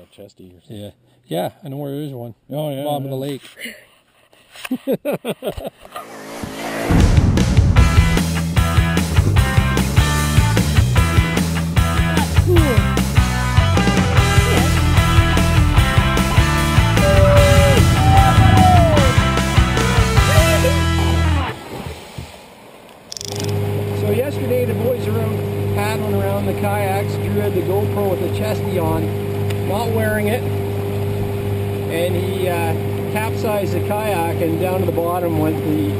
a chesty or something. Yeah. Yeah, I know where there is one. Oh, yeah. Bottom of the lake. So yesterday the boys were out paddling around the kayaks. Drew had the GoPro with the chesty on, not wearing it, and he capsized the kayak, and down to the bottom went the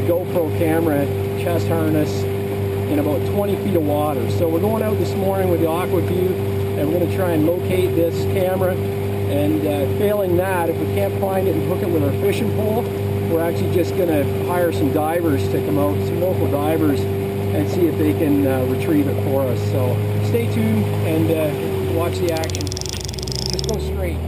GoPro camera chest harness in about 20 feet of water. So we're going out this morning with the AquaVu, and we're going to try and locate this camera, and failing that, if we can't find it and hook it with our fishing pole, we're actually just going to hire some divers to come out, some local divers, and see if they can retrieve it for us. So stay tuned and watch the action. Just go straight.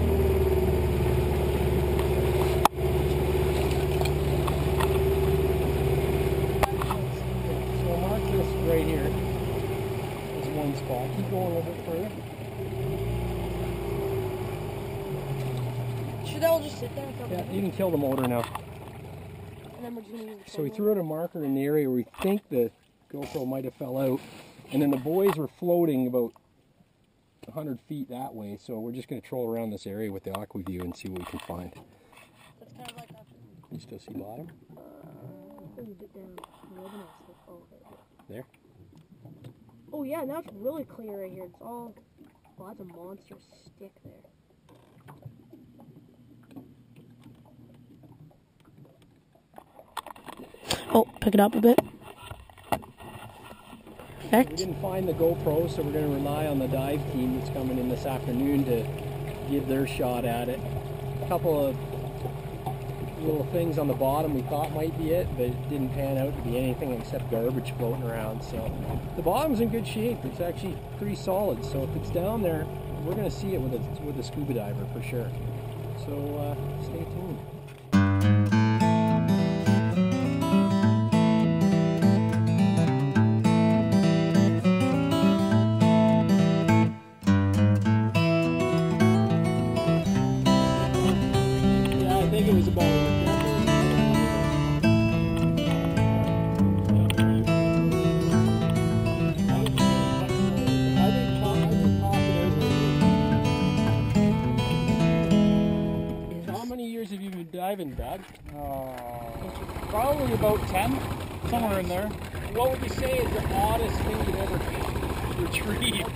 So I'll mark this right here. There's one spot. Keep going a little bit further. Should I just sit there and Yeah, you can kill the motor now. And then we're just gonna use the So we threw out a marker in the area where we think the GoPro might have fell out, and then the boys were floating about 100 feet that way, so we're just going to troll around this area with the AquaVu and see what we can find. That's kind of like that. You still see bottom? A bit down. Oh, okay. There? Oh yeah, now it's really clear right here. It's all, oh, that's a monster stick there. Oh, pick it up a bit. We didn't find the GoPro, so we're going to rely on the dive team that's coming in this afternoon to give their shot at it. A couple of little things on the bottom we thought might be it, but it didn't pan out to be anything except garbage floating around. So the bottom's in good shape. It's actually pretty solid. So if it's down there, we're going to see it with a scuba diver for sure. So stay tuned. It was about How many years have you been diving, Doug? Probably about 10, somewhere in there. What would you say is the oddest thing you've ever retrieved?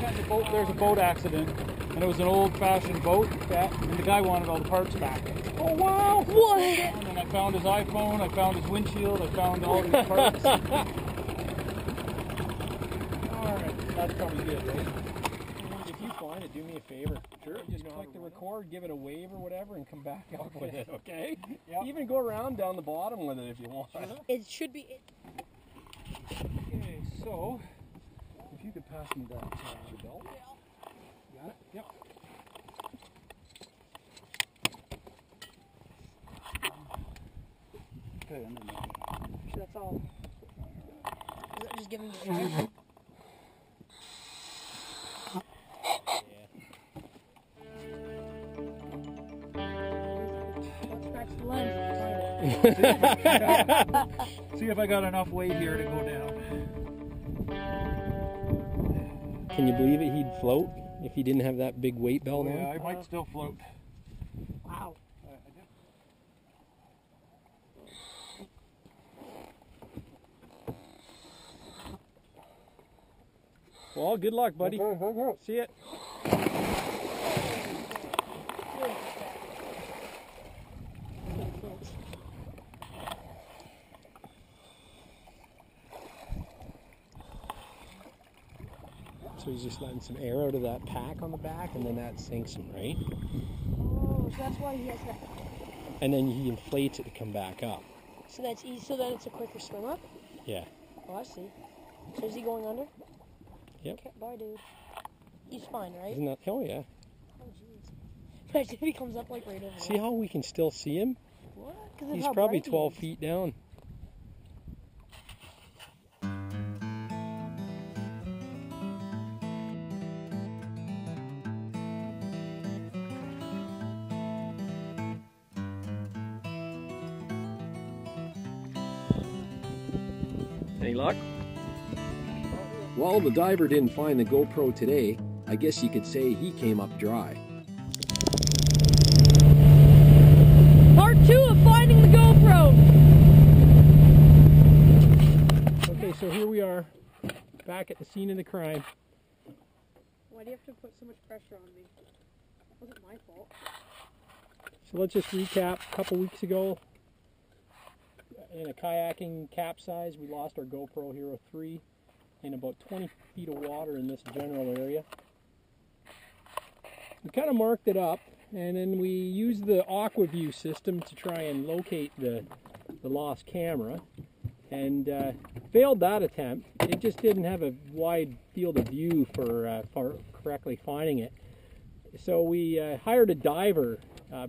There's a boat accident, and it was an old-fashioned boat, and the guy wanted all the parts back. Oh wow! What? And then I found his iPhone, I found his windshield, I found all these parts. Alright, that's probably good, right? If you find it, do me a favor. Sure. Just click the record, give it a wave or whatever, and come back up with it, okay? Yep. Even go around down the bottom with it if you want. It should be. Okay, so if you could pass me that belt. Got it? Yep. Okay, That's all. Is that just giving me a try? See if I got enough weight here to go down. Can you believe it? He'd float if he didn't have that big weight belt on? Yeah, I might still float. Wow. Well, good luck, buddy. See it. So he's just letting some air out of that pack on the back, and then that sinks him, right? Oh, so that's why he has that. And then he inflates it to come back up. So that's easy. So that it's a quicker swim up. Yeah. Oh, I see. So is he going under? Yep. Okay, bye, dude. He's fine, right? Isn't that? Oh yeah. Oh, jeez. Imagine if he comes up like right over See how we can still see him? What? 'Cause of He's how probably bright he 12 is. feet down. Any luck? Well, the diver didn't find the GoPro today. I guess you could say he came up dry. Part 2 of finding the GoPro. Okay, so here we are, back at the scene of the crime. Why do you have to put so much pressure on me? That wasn't my fault. So let's just recap. A couple weeks ago, in a kayaking capsize, we lost our GoPro Hero3 in about 20 feet of water in this general area. We kind of marked it up, and then we used the AquaVu system to try and locate the lost camera, and failed that attempt. It just didn't have a wide field of view for correctly finding it. So we hired a diver,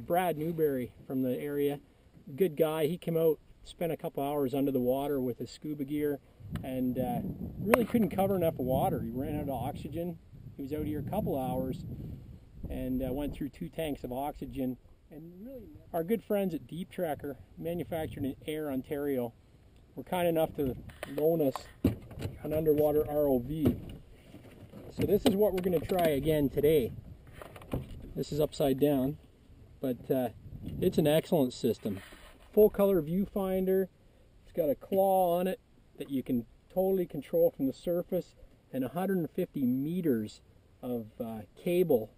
Brad Newberry from the area. Good guy. He came out, spent a couple hours under the water with his scuba gear, and really couldn't cover enough water. He ran out of oxygen. He was out here a couple hours and went through 2 tanks of oxygen. And really, our good friends at Deep Tracker, manufactured in Ayr, Ontario, were kind enough to loan us an underwater ROV. So this is what we're going to try again today. This is upside down, but it's an excellent system. Full color viewfinder. It's got a claw on it that you can totally control from the surface, and 150 meters of cable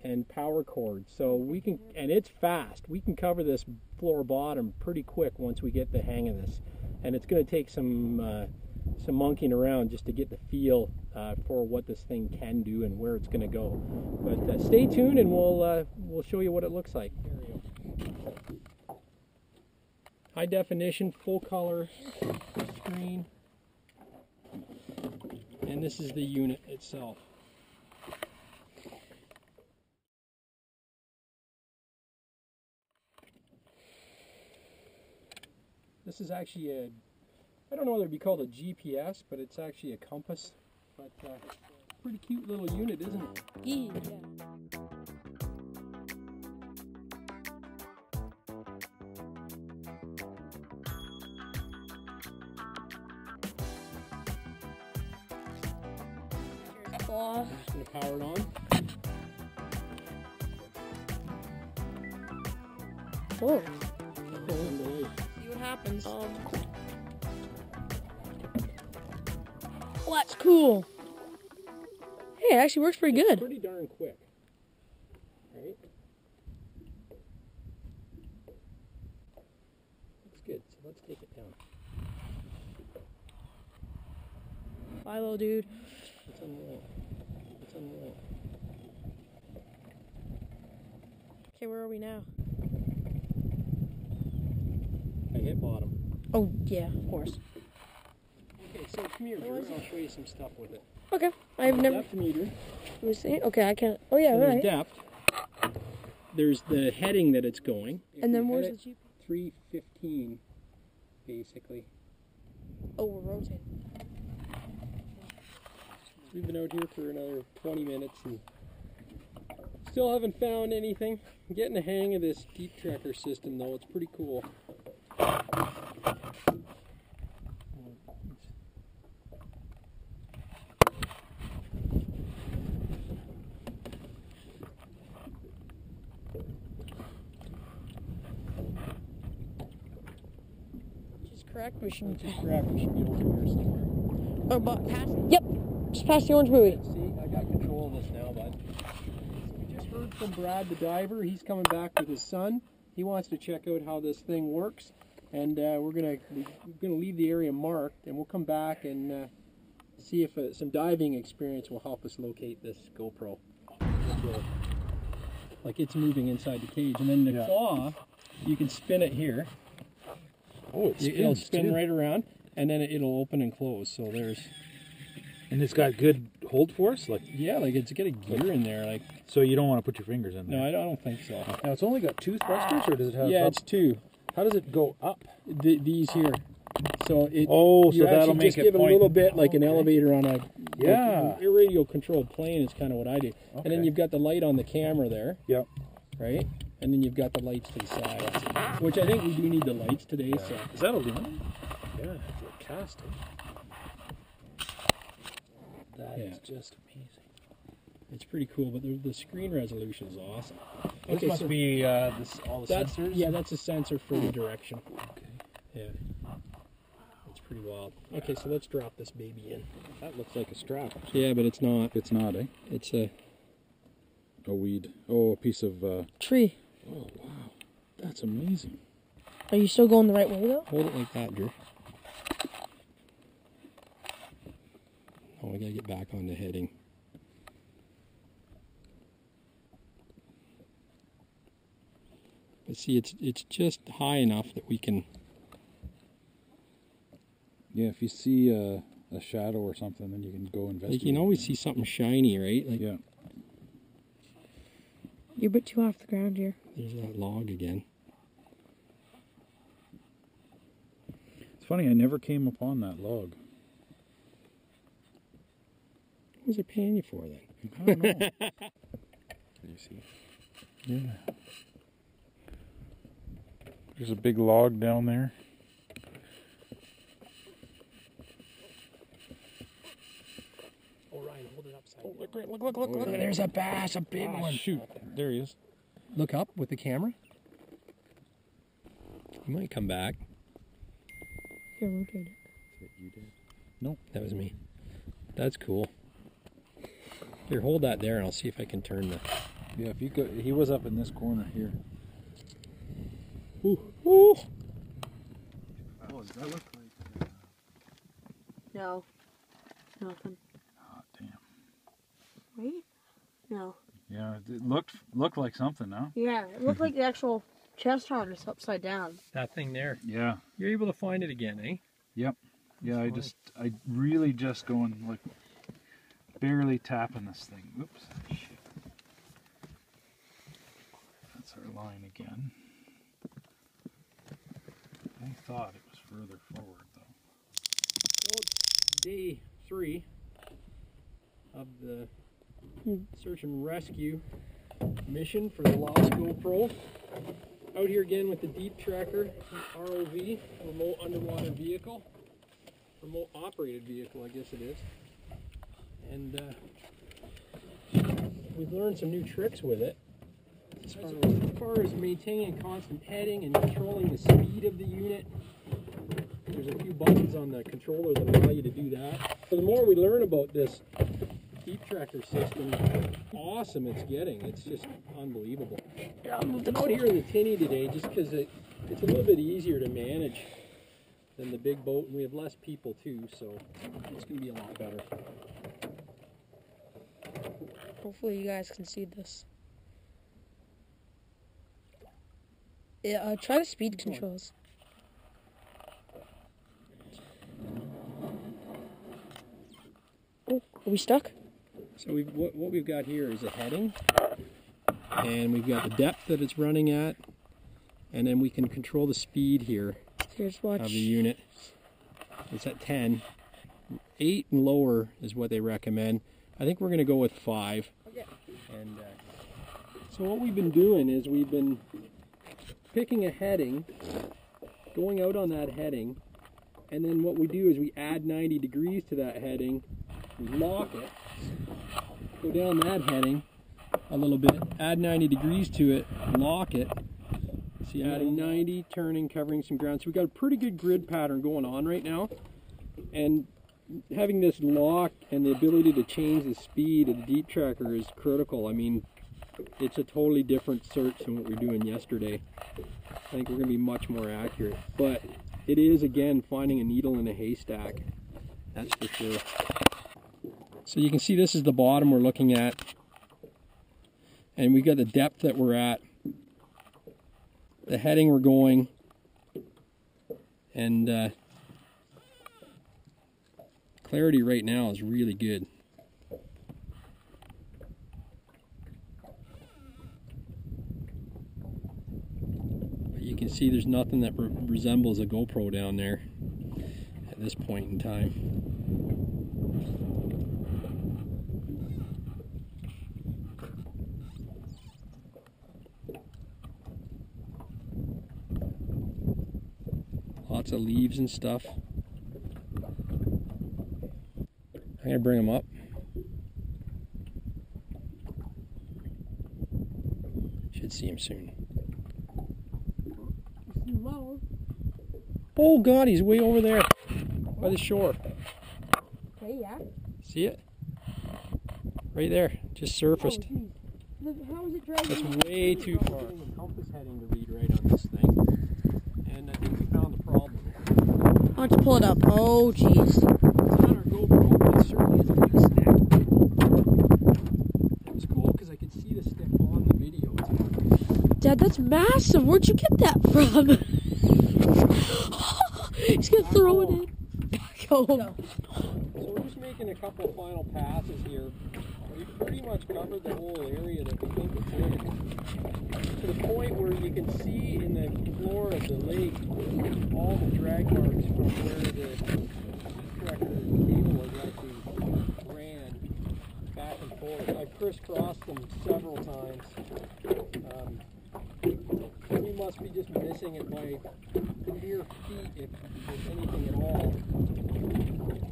and power cord. So we can, and it's fast. We can cover this floor bottom pretty quick once we get the hang of this. And it's going to take some monkeying around just to get the feel for what this thing can do and where it's going to go. But stay tuned, and we'll show you what it looks like. High definition, full color screen, and this is the unit itself. This is actually a, I don't know whether it'd be called a GPS, but it's actually a compass. But pretty cute little unit, isn't it? Yeah. I'm just going to power it on. Whoa. Underway. See what happens. Well, that's cool. Hey, it actually works pretty good. Pretty darn quick. Right? Looks good. So let's take it down. Bye, little dude. Let's unroll. Let's unroll. Okay, where are we now? I hit bottom. Oh, yeah, of course. Okay, so come here, Drew. I'll show you some stuff with it. Okay, I've never... Depth meter. Let me see. Okay, I can't... Oh, yeah, So right. there's depth. There's the heading that it's going. And then where's the GPS? 315, basically. Oh, we're rotating. We've been out here for another 20 minutes and still haven't found anything. I'm getting the hang of this Deep Tracker system, though. It's pretty cool. Correct? We should... Just correct. We should be over here somewhere. Oh, but past... Yep, just past the orange buoy. See, I got control of this now, bud. So we just heard from Brad the diver. He's coming back with his son. He wants to check out how this thing works, and we're gonna leave the area marked, and we'll come back and see if some diving experience will help us locate this GoPro. Like it's moving inside the cage, and then the claw, you can spin it here. Oh, It'll spin right around, and then it'll open and close. So there's. And it's got good hold force, like Yeah, like it's got a gear in there, like. so you don't want to put your fingers in there. No, I don't think so. Now it's only got 2 thrusters, or does it have? Yeah, up? it's 2. How does it go up? These here. So it. Oh, so you that'll actually make just it give it a point. little bit like an Okay. elevator on a Yeah. radio controlled plane is kind of what I do. And then Okay. you've got the light on the camera there, Yep. right? And then you've got the lights to the side, which I think we do need the lights today. So Is that aluminum? Yeah, it's casting. That Yeah. is just amazing. It's pretty cool, but the screen resolution is awesome. This must be all the That's, sensors? yeah, that's a sensor for the direction. Okay. Yeah. It's pretty wild. Okay, so let's drop this baby in. That looks like a strap. Yeah, but it's not. It's not, eh? It's a... A weed. Oh, a piece of... Tree. Oh, wow. That's amazing. Are you still going the right way though? Hold it like that, Drew. Oh, we gotta get back on the heading. But see, it's just high enough that we can... Yeah, if you see a shadow or something, then you can go investigate. Like, you can always see something shiny, right? Like, Yeah. You're a bit too off the ground here. there's that log again. It's funny, I never came upon that log. What was it paying you for then? I don't know. You see? Yeah. There's a big log down there. Oh, Ryan, hold it upside down. Look. There's a bass, a big one. Shoot, there he is. Look up with the camera. He might come back. Here, rotate it. You did? Nope. That was me. That's cool. Here, hold that there and I'll see if I can turn the... Yeah, if you go, he was up in this corner here. Ooh. Ooh. Oh, does that look like? No. Nothing. Oh, damn. Wait? No. Yeah, it looked like something, huh? Yeah, it looked like the actual chest harness upside down. That thing there. Yeah. You're able to find it again, eh? Yep. Yeah, That's I really just going like barely tapping this thing. Oops. Shit. That's our line again. I thought it was further forward though. Well, day 3 of the search and rescue mission for the lost GoPro. Out here again with the Deep Tracker ROV, remote underwater vehicle. Remote operated vehicle, I guess it is. And we've learned some new tricks with it. As far as maintaining a constant heading and controlling the speed of the unit. There's a few buttons on the controller that allow you to do that. So the more we learn about this Deep Tracker system, awesome it's getting. It's just unbelievable. I'm out here in the tinny today just because it's a little bit easier to manage than the big boat, and we have less people too, so it's going to be a lot better. Hopefully you guys can see this. Yeah, try the speed controls. Oh, are we stuck? So what we've got here is a heading, and we've got the depth that it's running at, and then we can control the speed here Here's watch. of the unit. It's at 10. 8 and lower is what they recommend. I think we're going to go with 5. Okay. And so what we've been doing is we've been picking a heading, going out on that heading, and then what we do is we add 90 degrees to that heading, we lock it, go down that heading a little bit, add 90 degrees to it, lock it. See, adding 90, turning, covering some ground. So we've got a pretty good grid pattern going on right now. And having this lock and the ability to change the speed of the Deep Tracker is critical. I mean, it's a totally different search than what we were doing yesterday. I think we're going to be much more accurate. But it is, again, finding a needle in a haystack. That's for sure. So you can see this is the bottom we're looking at. And we've got the depth that we're at. The heading we're going. And clarity right now is really good. But you can see there's nothing that resembles a GoPro down there at this point in time. Lots of leaves and stuff. I'm going to bring them up. should see him soon. Low. Oh God, he's way over there by the shore. Okay, yeah. See it? Right there, just surfaced. Oh, how is it dragging? That's way too far. I'm getting the compass heading to read right on this thing, and I think we found the problem. Why don't you pull it up? Oh, jeez. It's on our GoPro, but it certainly is a big stick. It was cool because I could see the stick on the video too. Dad, that's massive. Where'd you get that from? He's gonna throw it in. Back home. So we're just making a couple of final passes here. We've pretty much covered the whole area that we think it's in. To the point where you can see in the floor of the lake all the drag marks from where the tractor cable was actually ran back and forth. I've crisscrossed them several times. We must be just missing it by mere feet, if anything at all.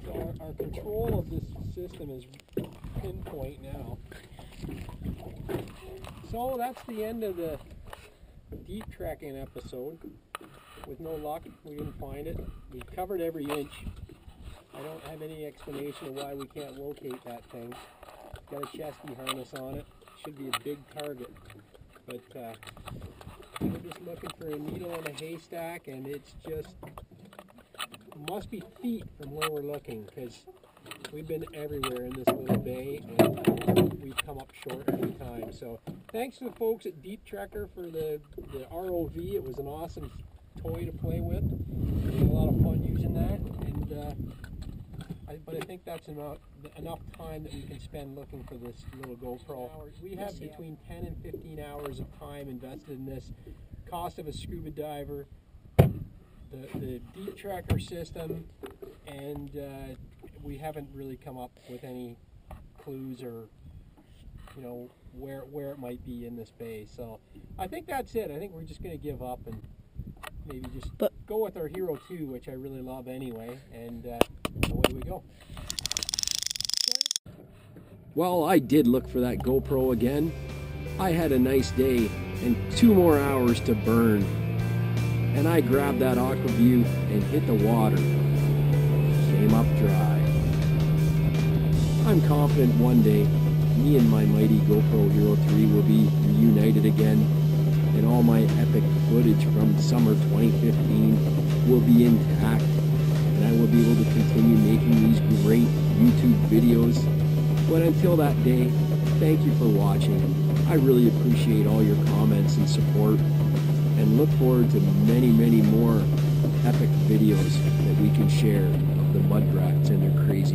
So our control of this system is pinpoint now. So that's the end of the deep tracking episode. With no luck, we didn't find it. We covered every inch. I don't have any explanation of why we can't locate that thing. Got a chesty harness on it. Should be a big target. But we're just looking for a needle in a haystack, and it's just must be feet from where we're looking, because we've been everywhere in this little bay, and we've come up short every time. So thanks to the folks at Deep Trekker for the ROV. It was an awesome toy to play with. We had a lot of fun using that, and but I think that's enough time that we can spend looking for this little GoPro. We have between 10 and 15 hours of time invested in this. Cost of a scuba diver, the Deep Trekker system, and we haven't really come up with any clues or where it might be in this bay. So I think that's it. I think we're just going to give up and maybe just go with our Hero3, which I really love anyway, and away we go. Well, I did look for that GoPro again. I had a nice day and 2 more hours to burn. And I grabbed that AquaVu and hit the water. Came up dry. I'm confident one day me and my mighty GoPro Hero3 will be reunited again, and all my epic footage from summer 2015 will be intact, and I will be able to continue making these great YouTube videos. But until that day, thank you for watching. I really appreciate all your comments and support, and look forward to many, many more epic videos that we can share of the mud rats and their crazy